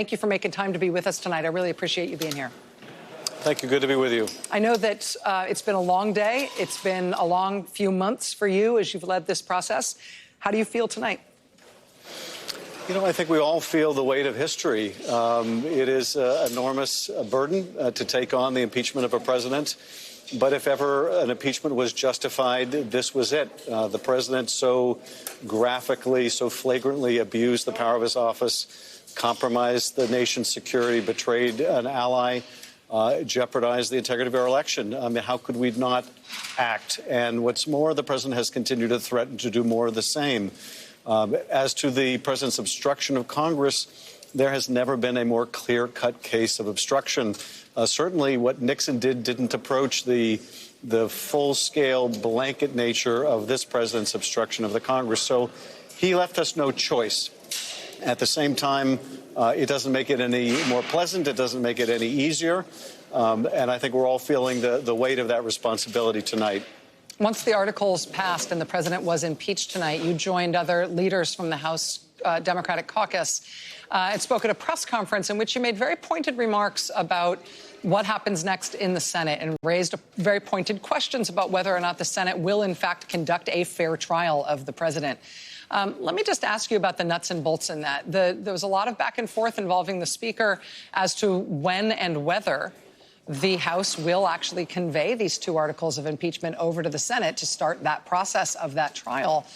Thank you for making time to be with us tonight. I really appreciate you being here. Thank you. Good to be with you. I know that it's been a long day. It's been a long few months for you as you've led this process. How do you feel tonight? You know, I think we all feel the weight of history. It is an enormous burden to take on the impeachment of a president. But if ever an impeachment was justified, this was it. The president so graphically, so flagrantly abused the power of his office, compromised the nation's security, betrayed an ally, jeopardized the integrity of our election. I mean, how could we not act? And what's more, the president has continued to threaten to do more of the same. As to the president's obstruction of Congress, there has never been a more clear-cut case of obstruction. Certainly what Nixon didn't approach the full-scale blanket nature of this president's obstruction of the Congress. So he left us no choice. At the same time, it doesn't make it any more pleasant. It doesn't make it any easier. And I think we're all feeling the weight of that responsibility tonight. Once the articles passed and the president was impeached tonight, you joined other leaders from the House Democratic caucus and spoke at a press conference in which you made very pointed remarks about what happens next in the Senate and raised very pointed questions about whether or not the Senate will, in fact, conduct a fair trial of the president. Let me just ask you about the nuts and bolts in that. There was a lot of back and forth involving the Speaker as to when and whether the House will actually convey these two articles of impeachment over to the Senate to start that process of that trial.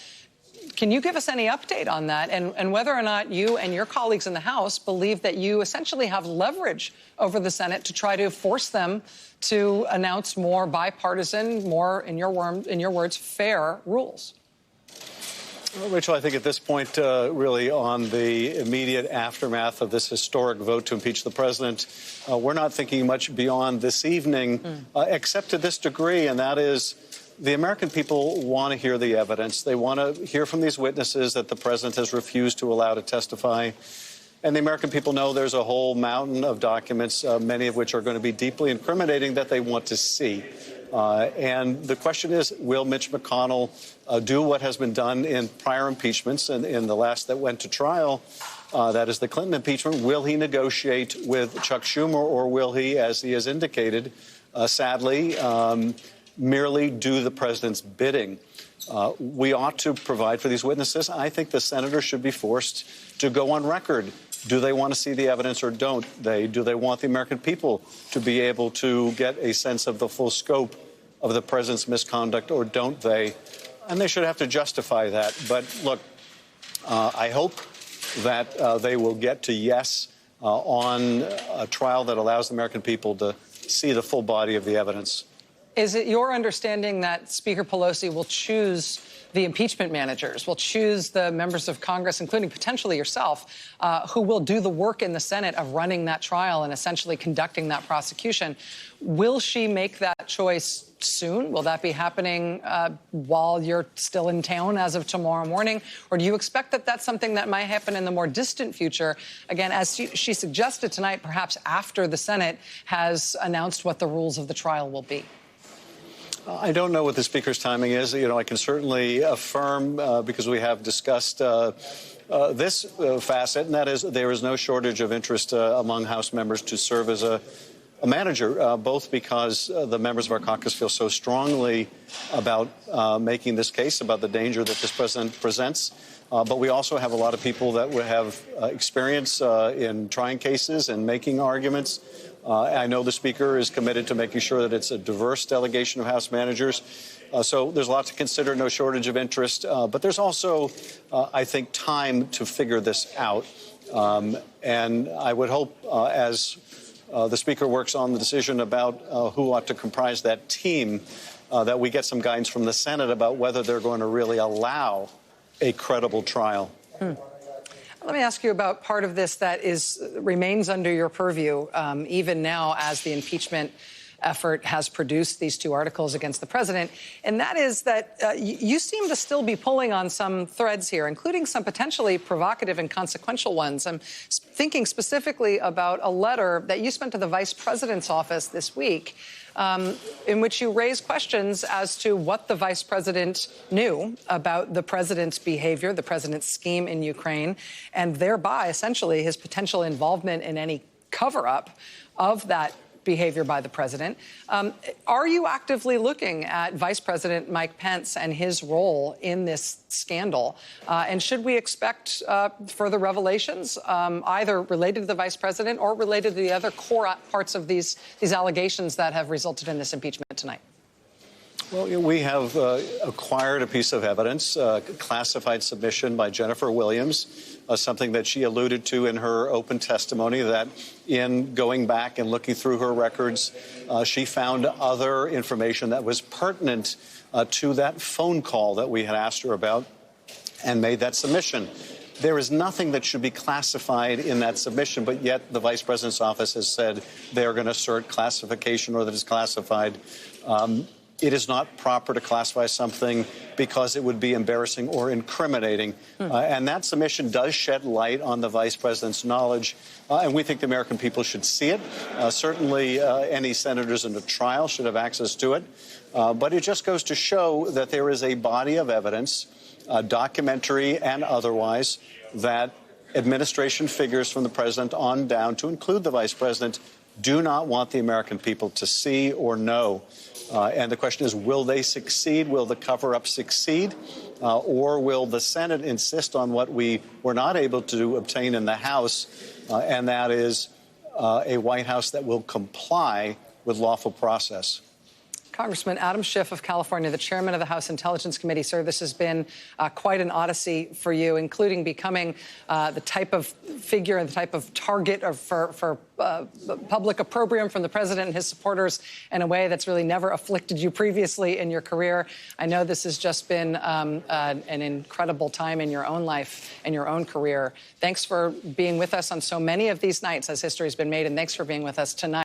Can you give us any update on that and whether or not you and your colleagues in the House believe that you essentially have leverage over the Senate to try to force them to announce more bipartisan, more, in your words, fair rules? Well, Rachel, I think at this point, really on the immediate aftermath of this historic vote to impeach the president, we're not thinking much beyond this evening, except to this degree, and that is the American people want to hear the evidence. They want to hear from these witnesses that the president has refused to allow to testify. And the American people know there's a whole mountain of documents, many of which are going to be deeply incriminating, that they want to see. And the question is, will Mitch McConnell do what has been done in prior impeachments and in the last that went to trial? That is the Clinton impeachment. Will he negotiate with Chuck Schumer, or will he, as he has indicated, sadly, merely do the president's bidding? We ought to provide for these witnesses. I think the senators should be forced to go on record. Do they want to see the evidence or don't they? Do they want the American people to be able to get a sense of the full scope of the president's misconduct, or don't they? And they should have to justify that. But look, I hope that they will get to yes on a trial that allows the American people to see the full body of the evidence. Is it your understanding that Speaker Pelosi will choose the impeachment managers, will choose the members of Congress, including potentially yourself, who will do the work in the Senate of running that trial and essentially conducting that prosecution? Will she make that choice soon? Will that be happening while you're still in town as of tomorrow morning? Or do you expect that that's something that might happen in the more distant future? Again, as she suggested tonight, perhaps after the Senate has announced what the rules of the trial will be. I don't know what the Speaker's timing is. You know, I can certainly affirm, because we have discussed this facet, and that is there is no shortage of interest among House members to serve as a manager, both because the members of our caucus feel so strongly about making this case, about the danger that this president presents. But we also have a lot of people that would have experience in trying cases and making arguments. I know the Speaker is committed to making sure that it's a diverse delegation of House managers. So there's a lot to consider, no shortage of interest. But there's also, I think, time to figure this out. And I would hope, as the Speaker works on the decision about who ought to comprise that team, that we get some guidance from the Senate about whether they're going to really allow a credible trial. Let me ask you about part of this that remains under your purview, even now as the impeachment effort has produced these two articles against the president. And that is that you seem to still be pulling on some threads here, including some potentially provocative and consequential ones. I'm thinking specifically about a letter that you sent to the vice president's office this week, in which you raise questions as to what the vice president knew about the president's behavior, the president's scheme in Ukraine, and thereby essentially his potential involvement in any cover-up of that behavior by the president. Are you actively looking at Vice President Mike Pence and his role in this scandal? And should we expect further revelations, either related to the vice president or related to the other core parts of these allegations that have resulted in this impeachment tonight? Well, we have acquired a piece of evidence, a classified submission by Jennifer Williams, something that she alluded to in her open testimony, that in going back and looking through her records, she found other information that was pertinent to that phone call that we had asked her about and made that submission. There is nothing that should be classified in that submission, but yet the vice president's office has said they're going to assert classification or that it's classified. It is not proper to classify something because it would be embarrassing or incriminating. And that submission does shed light on the vice president's knowledge. And we think the American people should see it. Certainly, any senators in a trial should have access to it. But it just goes to show that there is a body of evidence, documentary and otherwise, that administration figures from the president on down, to include the vice president, do not want the American people to see or know. And the question is, will they succeed? Will the cover-up succeed? Or will the Senate insist on what we were not able to obtain in the House, and that is a White House that will comply with lawful process? Congressman Adam Schiff of California, the chairman of the House Intelligence Committee. Sir, this has been quite an odyssey for you, including becoming the type of figure and the type of target for public opprobrium from the president and his supporters in a way that's really never afflicted you previously in your career. I know this has just been an incredible time in your own life and your own career. Thanks for being with us on so many of these nights as history has been made, and thanks for being with us tonight.